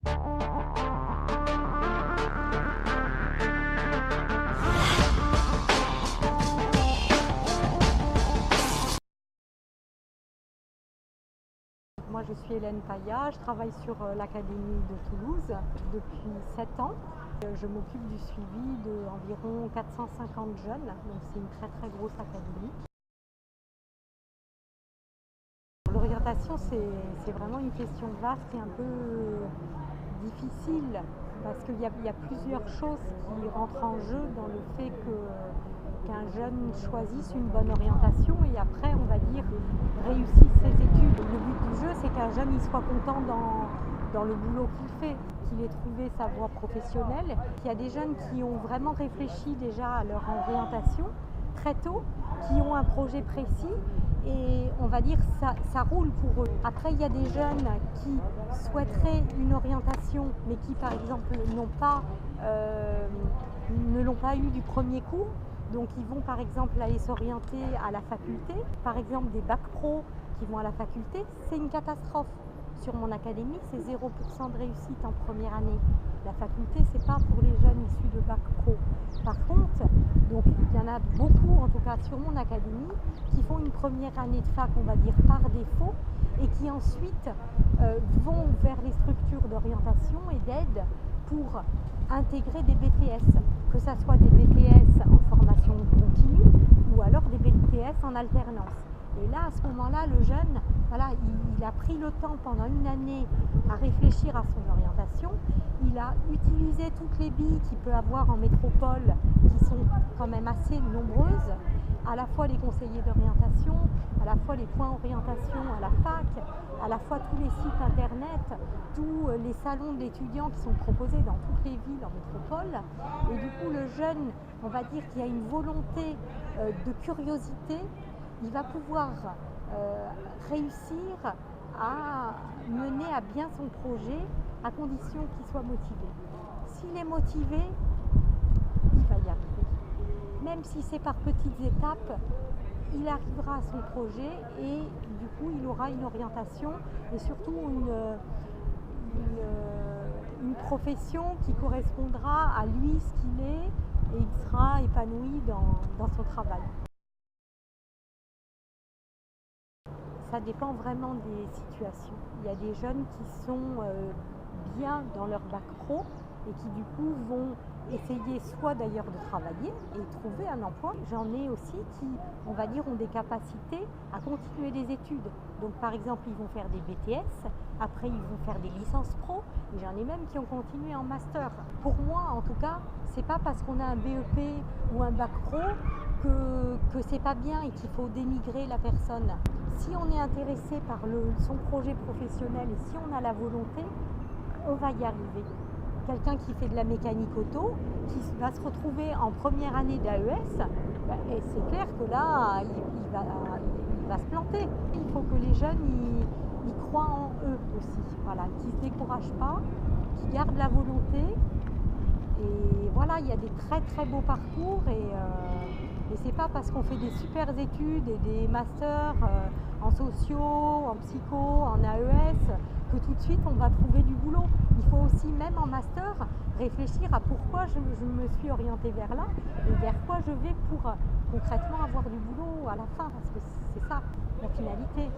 Moi, je suis Hélène Paillat, je travaille sur l'Académie de Toulouse depuis 7 ans. Je m'occupe du suivi d'environ 450 jeunes, donc c'est une très très grosse académie. L'orientation, c'est vraiment une question vaste et un peu difficile parce qu'il y a plusieurs choses qui rentrent en jeu dans le fait qu'un jeune choisisse une bonne orientation et après, on va dire, réussisse ses études. Le but du jeu, c'est qu'un jeune il soit content dans le boulot qu'il fait, qu'il ait trouvé sa voie professionnelle. Il y a des jeunes qui ont vraiment réfléchi déjà à leur orientation très tôt, qui ont un projet précis et on va dire ça roule pour eux. Après, il y a des jeunes qui souhaiteraient une orientation mais qui par exemple ne l'ont pas eu du premier coup. Donc ils vont par exemple aller s'orienter à la faculté. Par exemple des bacs pro qui vont à la faculté, c'est une catastrophe. Sur mon académie, c'est 0% de réussite en première année. La faculté, c'est pas pour les jeunes issus de bac pro. Par contre, donc, il y en a beaucoup, en tout cas sur mon académie, qui font une première année de fac, on va dire, par défaut, et qui ensuite vont vers les structures d'orientation et d'aide pour intégrer des BTS, que ce soit des BTS en formation continue ou alors des BTS en alternance. Et là, à ce moment-là, le jeune, voilà, il a pris le temps pendant une année à réfléchir à son orientation. Il a utilisé toutes les billes qu'il peut avoir en métropole, qui sont quand même assez nombreuses, à la fois les conseillers d'orientation, à la fois les points orientation à la fac, à la fois tous les sites internet, tous les salons d'étudiants qui sont proposés dans toutes les villes en métropole. Et du coup, le jeune, on va dire qu'il y a une volonté de curiosité. Il va pouvoir réussir à mener à bien son projet à condition qu'il soit motivé. S'il est motivé, il va y arriver. Même si c'est par petites étapes, il arrivera à son projet et du coup il aura une orientation et surtout une profession qui correspondra à lui, ce qu'il est, et il sera épanoui dans son travail. Ça dépend vraiment des situations. Il y a des jeunes qui sont bien dans leur bac pro et qui du coup vont essayer soit d'ailleurs de travailler et trouver un emploi. J'en ai aussi qui, on va dire, ont des capacités à continuer les études. Donc par exemple, ils vont faire des BTS, après ils vont faire des licences pro, et j'en ai même qui ont continué en master. Pour moi, en tout cas, c'est pas parce qu'on a un BEP ou un bac pro que c'est pas bien et qu'il faut dénigrer la personne. Si on est intéressé par son projet professionnel et si on a la volonté, on va y arriver. Quelqu'un qui fait de la mécanique auto, qui va se retrouver en première année d'AES, c'est clair que là, il va se planter. Il faut que les jeunes ils croient en eux aussi, voilà, qu'ils ne se découragent pas, qu'ils gardent la volonté. Et voilà, il y a des très très beaux parcours et c'est pas parce qu'on fait des super études et des masters en sociaux, en psycho, en AES que tout de suite on va trouver du boulot. Il faut aussi, même en master, réfléchir à pourquoi je me suis orientée vers là et vers quoi je vais pour concrètement avoir du boulot à la fin, parce que c'est ça la finalité.